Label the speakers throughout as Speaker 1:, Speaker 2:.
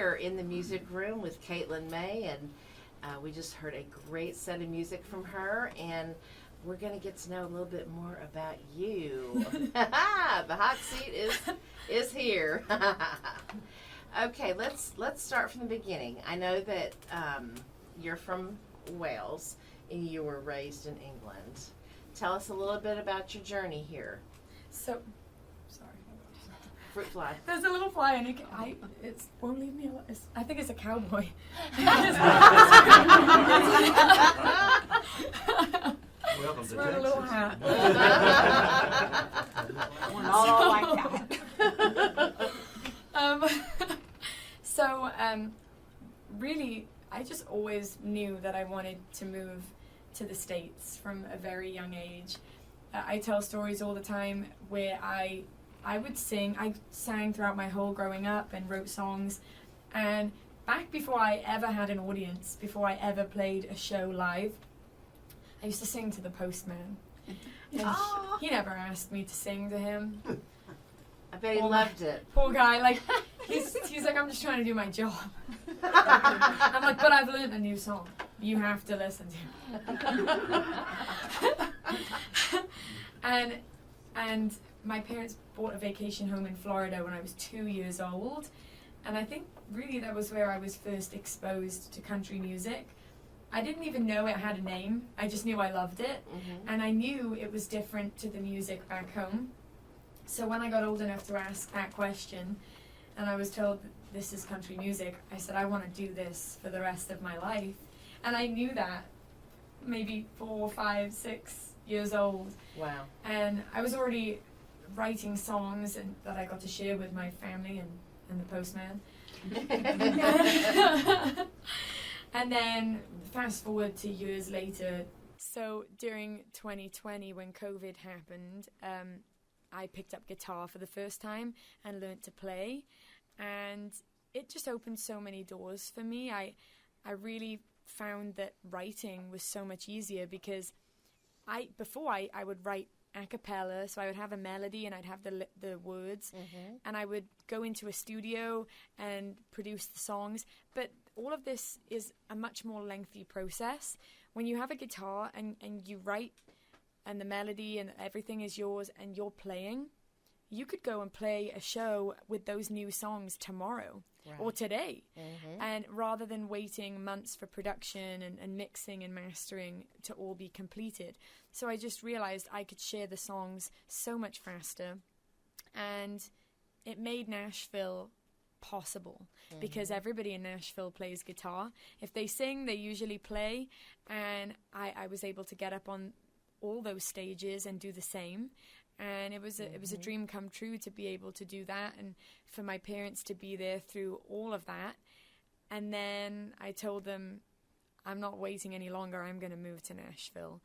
Speaker 1: are in the music room with Caitlin Mae, and we just heard a great set of music from her, and we're going to get to know a little bit more about you. The hot seat is here. Okay, let's start from the beginning. I know that you're from Wales and you were raised in England. Tell us a little bit about your journey here.
Speaker 2: So, sorry.
Speaker 1: Fruit fly.
Speaker 2: There's a little fly and it won't leave me alone. I think it's a cowboy.
Speaker 3: Welcome
Speaker 2: it's
Speaker 3: to
Speaker 2: wearing a little hat.
Speaker 4: We're not all like that.
Speaker 2: Really, I just always knew that I wanted to move to the States from a very young age. I tell stories all the time where I would sing. I sang throughout my whole growing up and wrote songs. And back before I ever had an audience, before I ever played a show live, I used to sing to the postman. And he never asked me to sing to him.
Speaker 1: I bet he loved it.
Speaker 2: Poor guy, like, he's like, I'm just trying to do my job. I'm like, but I've learned a new song. You have to listen to it. And my parents bought a vacation home in Florida when I was 2 years old. And I think really that was where I was first exposed to country music. I didn't even know it had a name. I just knew I loved it. Mm-hmm. And I knew it was different to the music back home. So when I got old enough to ask that question, and I was told this is country music, I said, I want to do this for the rest of my life. And I knew that maybe 4, 5, 6 years old.
Speaker 1: Wow.
Speaker 2: And I was already writing songs and that I got to share with my family and the postman. And then fast forward to years later. So during 2020 when COVID happened, I picked up guitar for the first time and learned to play. And it just opened so many doors for me. I really found that writing was so much easier because before I would write a cappella, so I would have a melody and I'd have the words, mm-hmm. and I would go into a studio and produce the songs. But all of this is a much more lengthy process. When you have a guitar and you write and the melody and everything is yours and you're playing, you could go and play a show with those new songs tomorrow. Right. Or today. Mm-hmm. And rather than waiting months for production and mixing and mastering to all be completed. So I just realized I could share the songs so much faster. And it made Nashville possible, mm-hmm. because everybody in Nashville plays guitar. If they sing, they usually play. And I was able to get up on all those stages and do the same. And it was a dream come true to be able to do that and for my parents to be there through all of that. And then I told them, I'm not waiting any longer. I'm going to move to Nashville.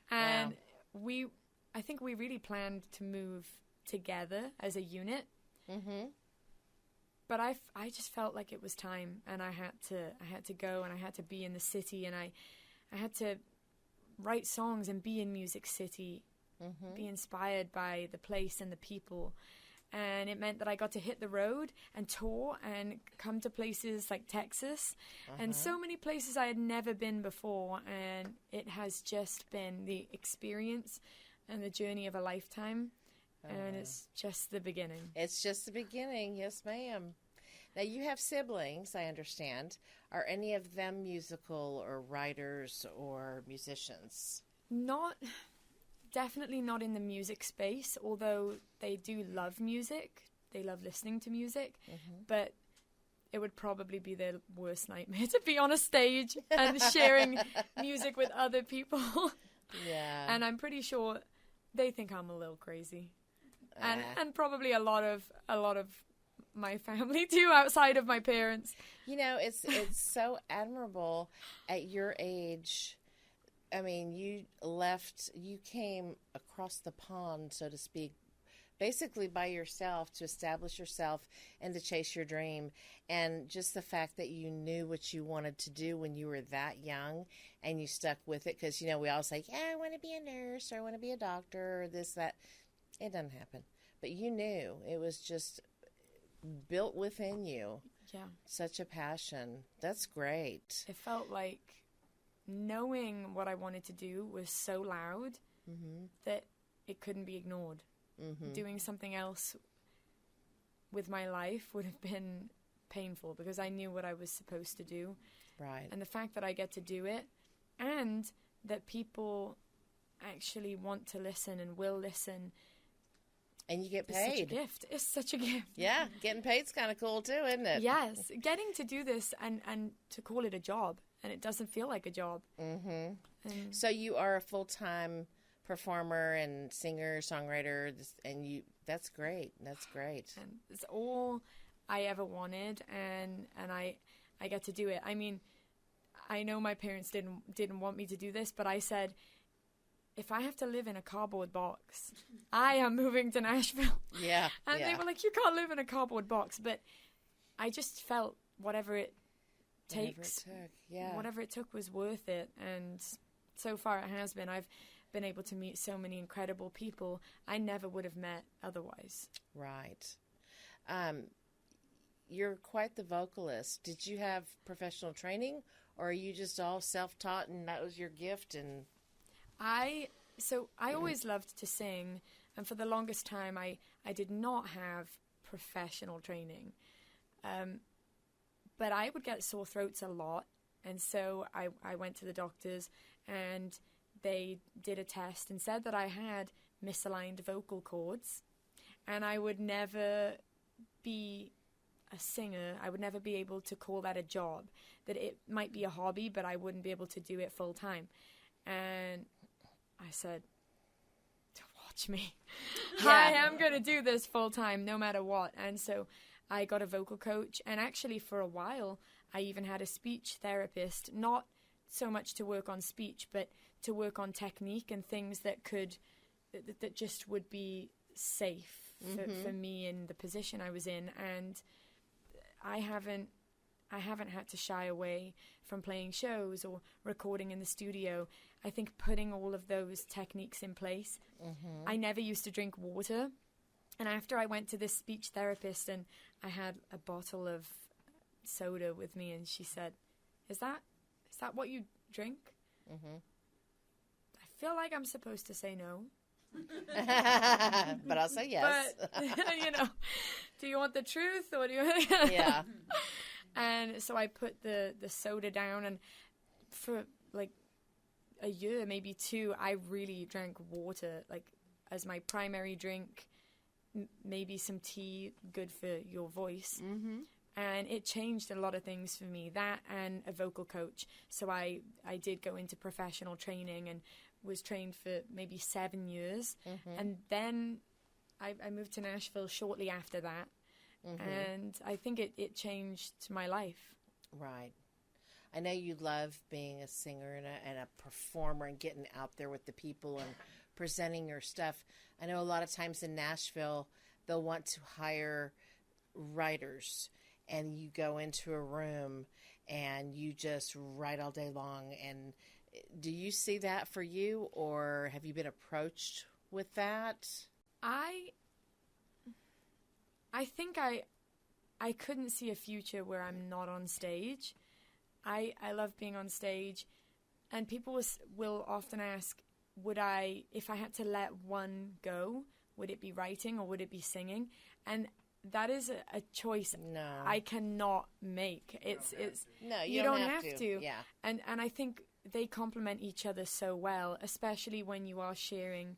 Speaker 2: And wow. I think we really planned to move together as a unit. Mm-hmm. But I just felt like it was time, and I had to go, and I had to be in the city, and I had to write songs and be in Music City. Mm-hmm. Be inspired by the place and the people. And it meant that I got to hit the road and tour and come to places like Texas, uh-huh. and so many places I had never been before. And it has just been the experience and the journey of a lifetime. And it's just the beginning.
Speaker 1: It's just the beginning. Yes, ma'am. Now, you have siblings, I understand. Are any of them musical or writers or musicians?
Speaker 2: Definitely not in the music space, although they do love music. They love listening to music, mm-hmm. but it would probably be their worst nightmare to be on a stage and sharing music with other people.
Speaker 1: Yeah.
Speaker 2: And I'm pretty sure they think I'm a little crazy. And probably a lot of my family too, outside of my parents.
Speaker 1: You know, it's so admirable at your age. I mean, you came across the pond, so to speak, basically by yourself to establish yourself and to chase your dream. And just the fact that you knew what you wanted to do when you were that young and you stuck with it. Because, you know, we all say, yeah, I want to be a nurse or I want to be a doctor or this, that. It doesn't happen. But you knew. It was just built within you.
Speaker 2: Yeah.
Speaker 1: Such a passion. That's great.
Speaker 2: It felt like knowing what I wanted to do was so loud that it couldn't be ignored. Doing something else with my life would have been painful because I knew what I was supposed to do.
Speaker 1: Right.
Speaker 2: And the fact that I get to do it and that people actually want to listen and will listen.
Speaker 1: And you get
Speaker 2: It's such a
Speaker 1: paid.
Speaker 2: gift. It's such a gift.
Speaker 1: Yeah, getting paid's kind of cool too, isn't it?
Speaker 2: Yes. Getting to do this and to call it a job, and it doesn't feel like a job.
Speaker 1: And so you are a full-time performer and singer, songwriter, and that's great. That's great.
Speaker 2: And it's all I ever wanted, and I get to do it. I mean, I know my parents didn't want me to do this, but I said, if I have to live in a cardboard box, I am moving to Nashville.
Speaker 1: Yeah.
Speaker 2: And they were like, you can't live in a cardboard box. But I just felt whatever it takes, whatever it took was worth it. And so far it has been. I've been able to meet so many incredible people I never would have met otherwise.
Speaker 1: Right. You're quite the vocalist. Did you have professional training, or are you just all self-taught and that was your gift? And
Speaker 2: I always loved to sing, and for the longest time I did not have professional training. But I would get sore throats a lot, and so I went to the doctors, and they did a test and said that I had misaligned vocal cords, and I would never be a singer. I would never be able to call that a job, that it might be a hobby, but I wouldn't be able to do it full time. And I said, watch me.
Speaker 1: Yeah.
Speaker 2: I am going to do this full time no matter what. And so I got a vocal coach, and actually for a while I even had a speech therapist, not so much to work on speech, but to work on technique and things that just would be safe for me in the position I was in. And I haven't had to shy away from playing shows or recording in the studio. I think putting all of those techniques in place. I never used to drink water. And after I went to this speech therapist and I had a bottle of soda with me, and she said, is that what you drink? I feel like I'm supposed to say no.
Speaker 1: But I'll say yes.
Speaker 2: But, do you want the truth or do you...
Speaker 1: Yeah.
Speaker 2: And so I put the soda down, and for like a year, maybe 2, I really drank water, like as my primary drink, maybe some tea, good for your voice. And it changed a lot of things for me, that and a vocal coach. So I did go into professional training and was trained for maybe 7 years. And then I moved to Nashville shortly after that. And I think it changed my life.
Speaker 1: Right. I know you love being a singer and a performer and getting out there with the people and presenting your stuff. I know a lot of times in Nashville, they'll want to hire writers, and you go into a room and you just write all day long. And do you see that for you, or have you been approached with that?
Speaker 2: I think I couldn't see a future where I'm not on stage. I love being on stage, and people will often ask, if I had to let one go, would it be writing or would it be singing? And that is a choice I cannot make.
Speaker 1: No,
Speaker 2: you don't have to.
Speaker 1: Yeah.
Speaker 2: And I think they complement each other so well, especially when you are sharing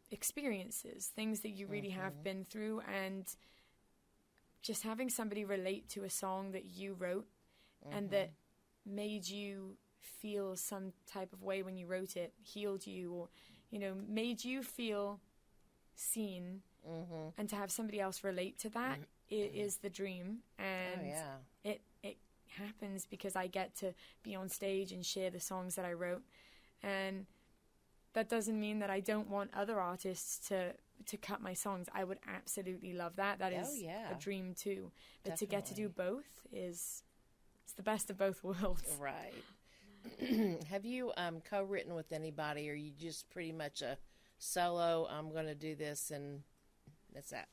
Speaker 2: experiences, things that you really have been through, and just having somebody relate to a song that you wrote and that made you feel some type of way when you wrote it, healed you, or made you feel seen, and to have somebody else relate to that is the dream. And it happens because I get to be on stage and share the songs that I wrote. And that doesn't mean that I don't want other artists to cut my songs. I would absolutely love that. That is a dream too. But to get to do both it's the best of both worlds.
Speaker 1: Right. Have you co-written with anybody, or are you just pretty much a solo, I'm going to do this and that's that?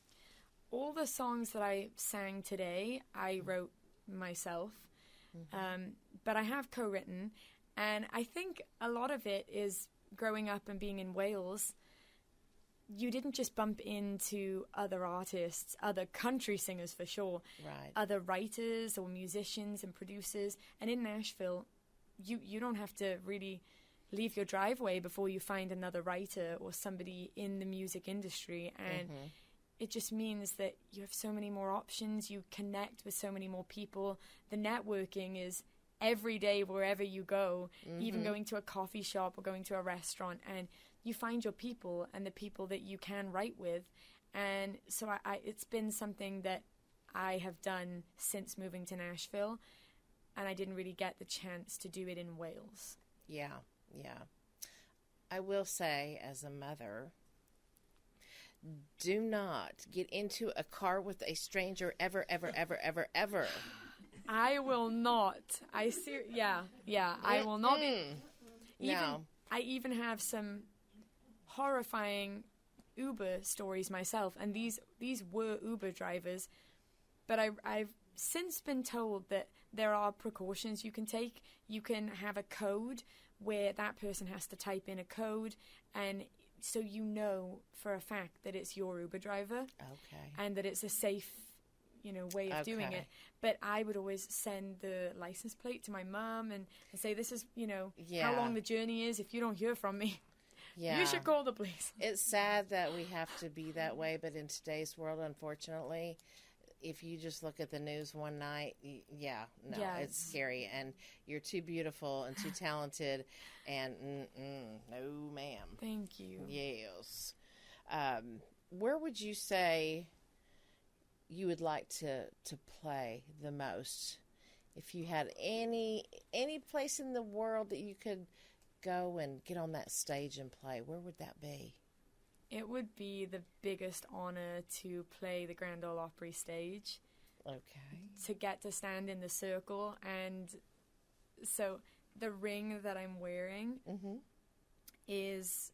Speaker 2: all the songs that I sang today, I wrote myself. But I have co-written, and I think a lot of it is growing up and being in Wales. You didn't just bump into other artists, other country singers for sure,
Speaker 1: Right.
Speaker 2: other writers or musicians and producers. And in Nashville, you don't have to really leave your driveway before you find another writer or somebody in the music industry. And it just means that you have so many more options. You connect with so many more people. The networking is every day wherever you go, even going to a coffee shop or going to a restaurant, and you find your people and the people that you can write with. And so it's been something that I have done since moving to Nashville, and I didn't really get the chance to do it in Wales.
Speaker 1: Yeah. I will say, as a mother, do not get into a car with a stranger ever, ever, ever, ever, ever.
Speaker 2: I will not. I will not.
Speaker 1: No.
Speaker 2: I even have some horrifying Uber stories myself, and these were Uber drivers. But I've since been told that there are precautions you can take. You can have a code where that person has to type in a code, and so you know for a fact that it's your Uber driver.
Speaker 1: Okay.
Speaker 2: And that it's a safe, way of doing it. But I would always send the license plate to my mom and say, this is, how long the journey is. If you don't hear from me, you should call the police.
Speaker 1: It's sad that we have to be that way, but in today's world, unfortunately, if you just look at the news one night, it's scary. And you're too beautiful and too talented, and no, ma'am.
Speaker 2: Thank you.
Speaker 1: Yes. Where would you say you would like to play the most? If you had any place in the world that you could go and get on that stage and play, where would that be?
Speaker 2: It would be the biggest honor to play the Grand Ole Opry stage.
Speaker 1: Okay.
Speaker 2: To get to stand in the circle. And so the ring that I'm wearing is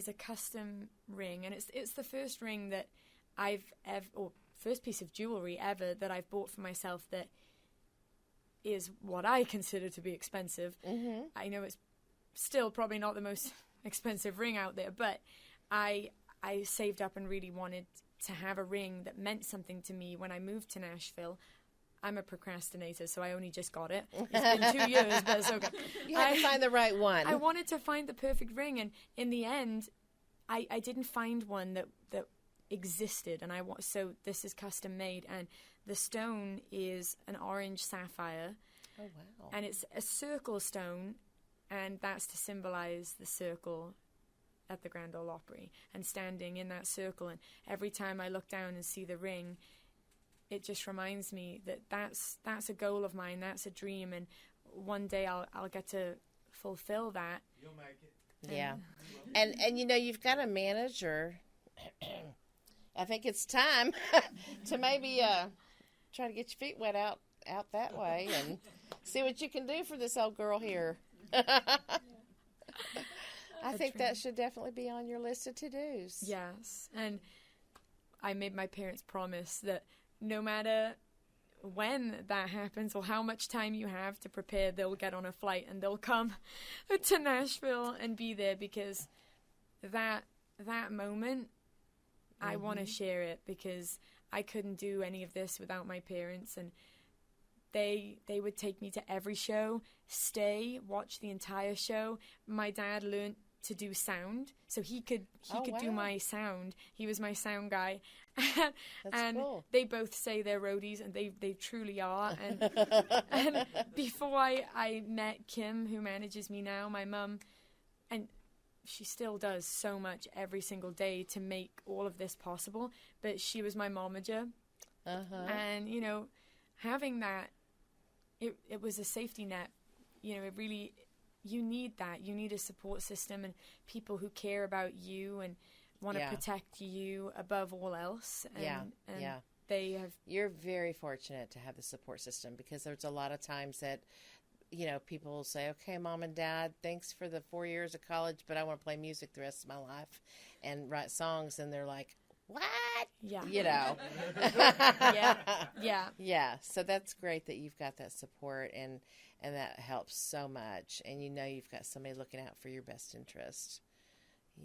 Speaker 2: a custom ring, and it's the first ring that first piece of jewelry ever that I've bought for myself that is what I consider to be expensive. I know it's still probably not the most expensive ring out there, but I saved up and really wanted to have a ring that meant something to me when I moved to Nashville. I'm a procrastinator, so I only just got it. It's been 2 years, but it's okay.
Speaker 1: You had to find the right one.
Speaker 2: I wanted to find the perfect ring, and in the end, I didn't find one that existed, and so this is custom made, and the stone is an orange sapphire.
Speaker 1: Oh, wow.
Speaker 2: And it's a circle stone, and that's to symbolize the circle at the Grand Ole Opry, and standing in that circle, and every time I look down and see the ring, it just reminds me that that's a goal of mine, that's a dream, and one day I'll get to fulfill that.
Speaker 3: You'll make it.
Speaker 1: Yeah. And you've got a manager. I think it's time to maybe try to get your feet wet out that way and see what you can do for this old girl here. I think that should definitely be on your list of to-dos.
Speaker 2: Yes. And I made my parents promise that no matter when that happens or how much time you have to prepare, they'll get on a flight and they'll come to Nashville and be there, because that moment, I want to share it, because I couldn't do any of this without my parents, and they would take me to every show, stay, watch the entire show. My dad learned to do sound, so he could do my sound. He was my sound guy.
Speaker 1: That's cool.
Speaker 2: They both say they're roadies, and they truly are. And before I met Kim, who manages me now, my mum, and she still does so much every single day to make all of this possible, but she was my momager. And having that, it was a safety net. It really, you need that. You need a support system and people who care about you and want to protect you above all else. And they have.
Speaker 1: You're very fortunate to have the support system, because there's a lot of times that, people will say, okay, Mom and Dad, thanks for the 4 years of college, but I want to play music the rest of my life and write songs. And they're like, what?
Speaker 2: Yeah.
Speaker 1: You know.
Speaker 2: Yeah.
Speaker 1: Yeah. So that's great that you've got that support, and that helps so much. And you know you've got somebody looking out for your best interest.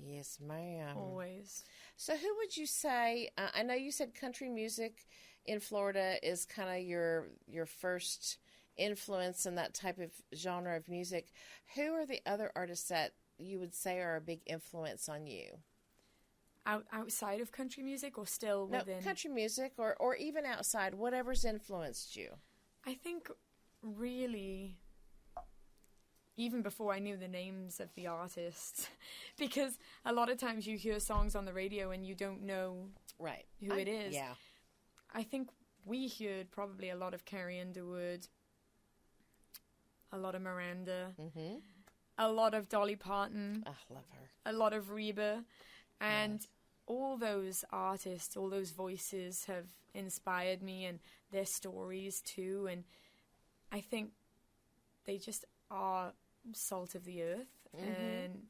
Speaker 1: Yes, ma'am.
Speaker 2: Always.
Speaker 1: So who would you say, I know you said country music in Florida is kind of your first influence in that type of genre of music. Who are the other artists that you would say are a big influence on you?
Speaker 2: Outside of country music or still within?
Speaker 1: No, country music or even outside, whatever's influenced you.
Speaker 2: I think really, even before I knew the names of the artists, because a lot of times you hear songs on the radio and you don't know who it is.
Speaker 1: Yeah.
Speaker 2: I think we heard probably a lot of Carrie Underwood, a lot of Miranda, a lot of Dolly Parton.
Speaker 1: I love her.
Speaker 2: A lot of Reba. And all those artists, all those voices have inspired me, and their stories too. And I think they just are salt of the earth. And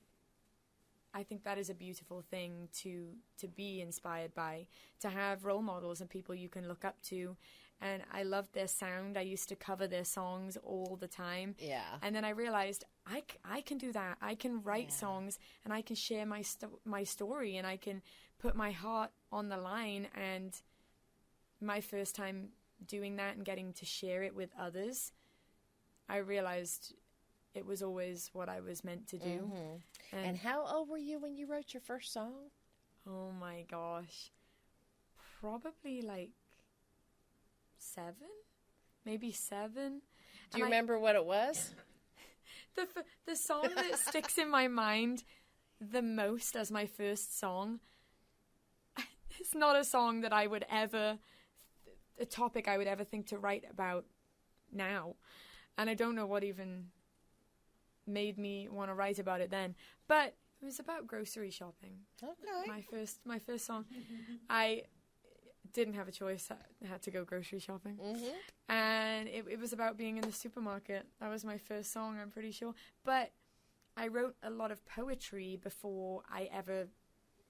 Speaker 2: I think that is a beautiful thing to be inspired by, to have role models and people you can look up to. And I loved their sound. I used to cover their songs all the time.
Speaker 1: Yeah.
Speaker 2: And then I realized I can do that. I can write songs, and I can share my story, and I can put my heart on the line. And my first time doing that and getting to share it with others, I realized it was always what I was meant to do.
Speaker 1: And how old were you when you wrote your first song?
Speaker 2: Oh my gosh. Probably like 7? Maybe 7.
Speaker 1: Do you remember what it was?
Speaker 2: The song that sticks in my mind the most as my first song, it's not a song that I would ever, a topic I would ever think to write about now. And I don't know what even made me want to write about it then. But it was about grocery shopping.
Speaker 1: Okay.
Speaker 2: My first song. I didn't have a choice. I had to go grocery shopping. And it was about being in the supermarket. That was my first song, I'm pretty sure. But I wrote a lot of poetry before I ever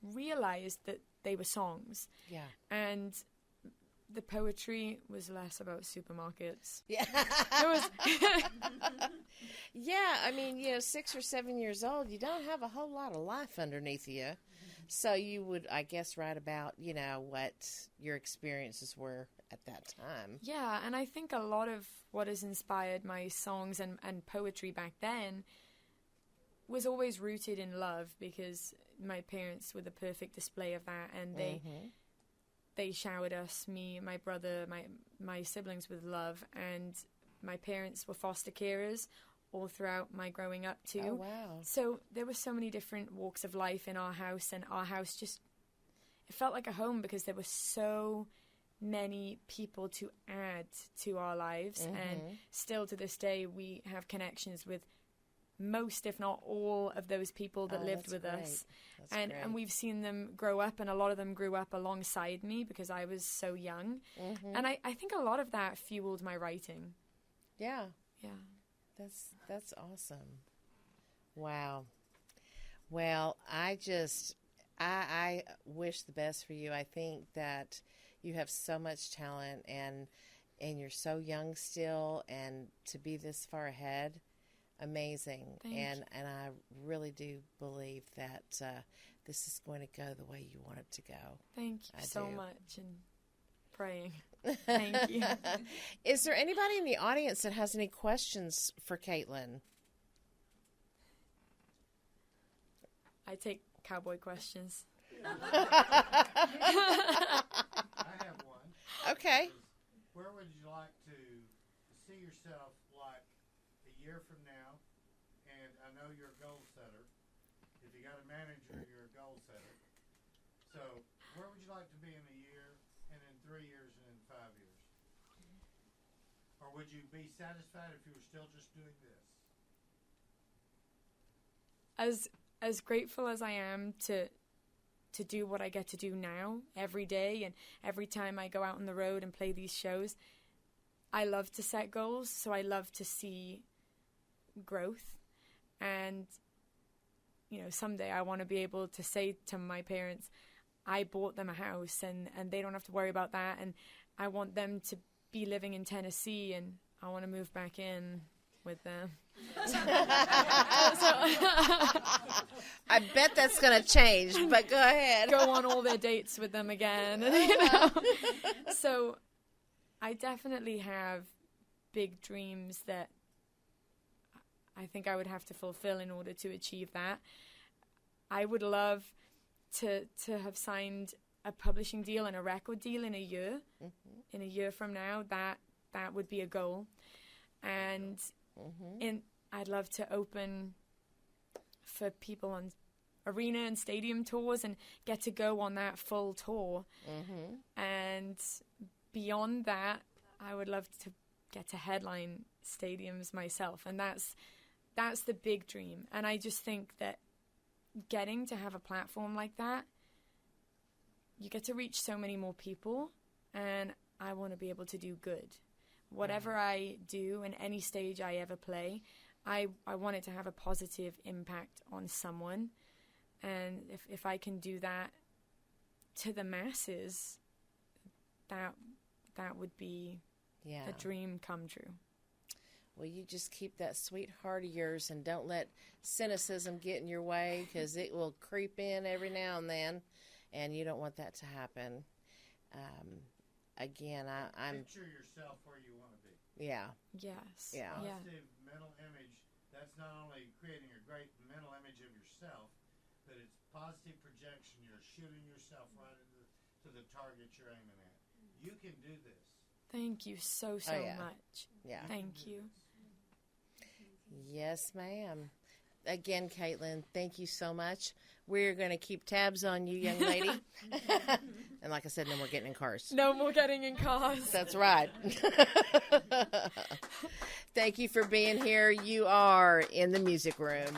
Speaker 2: realized that they were songs.
Speaker 1: Yeah.
Speaker 2: And the poetry was less about supermarkets.
Speaker 1: Yeah.
Speaker 2: It was
Speaker 1: Yeah, I mean, 6 or 7 years old, you don't have a whole lot of life underneath you. So you would, I guess, write about, what your experiences were at that time.
Speaker 2: Yeah, and I think a lot of what has inspired my songs and poetry back then was always rooted in love, because my parents were the perfect display of that, and they showered us, me, my brother, my siblings, with love, and my parents were foster carers all throughout my growing up too.
Speaker 1: Oh, wow.
Speaker 2: So there were so many different walks of life in our house, and our house just, it felt like a home because there were so many people to add to our lives. And still to this day we have connections with most, if not all, of those people that lived with us. And we've seen them grow up, and a lot of them grew up alongside me because I was so young. And I think a lot of that fueled my writing.
Speaker 1: Yeah.
Speaker 2: Yeah.
Speaker 1: That's awesome. Wow. Well, I wish the best for you. I think that you have so much talent, and you're so young still, and to be this far ahead, amazing. And I really do believe that this is going to go the way you want it to go.
Speaker 2: Thank you so much, and praying. Thank you.
Speaker 1: Is there anybody in the audience that has any questions for Caitlin?
Speaker 2: I take cowboy questions.
Speaker 3: I have one.
Speaker 1: Okay.
Speaker 3: Where would you like to see yourself like a year from now? And I know you're a goal setter. If you got a manager, you're a goal setter. So where would you like to be in a year, and in 3 years, and in 5 years? Or would you be satisfied if you were still just doing this?
Speaker 2: As grateful as I am to do what I get to do now every day, and every time I go out on the road and play these shows, I love to set goals, so I love to see growth. And someday I want to be able to say to my parents, I bought them a house and they don't have to worry about that. And I want them to be living in Tennessee, and I want to move back in with them.
Speaker 1: I bet that's going to change, but go ahead.
Speaker 2: Go on all their dates with them again. You know? So I definitely have big dreams that I think I would have to fulfill in order to achieve that. I would love to have signed a publishing deal and a record deal in a year. In a year from now, that would be a goal. And I'd love to open for people on arena and stadium tours and get to go on that full tour. And beyond that, I would love to get to headline stadiums myself. And that's the big dream. And I just think that getting to have a platform like that, you get to reach so many more people, and I want to be able to do good. Whatever I do in any stage I ever play, I want it to have a positive impact on someone. And if I can do that to the masses, that would be a dream come true.
Speaker 1: Well, you just keep that sweet heart of yours and don't let cynicism get in your way, because it will creep in every now and then, and you don't want that to happen. Again, I'm...
Speaker 3: Picture yourself where you want to be.
Speaker 1: Yeah.
Speaker 2: Yes.
Speaker 1: Yeah.
Speaker 3: Positive mental image, that's not only creating a great mental image of yourself, but it's positive projection. You're shooting yourself right to the target you're aiming at. You can do this.
Speaker 2: Thank you so much.
Speaker 1: Yeah.
Speaker 2: Thank you.
Speaker 1: Yes, ma'am. Again, Caitlin, thank you so much. We're going to keep tabs on you, young lady. And like I said, no more getting in cars.
Speaker 2: No more getting in cars.
Speaker 1: That's right. Thank you for being here. You are in the music room.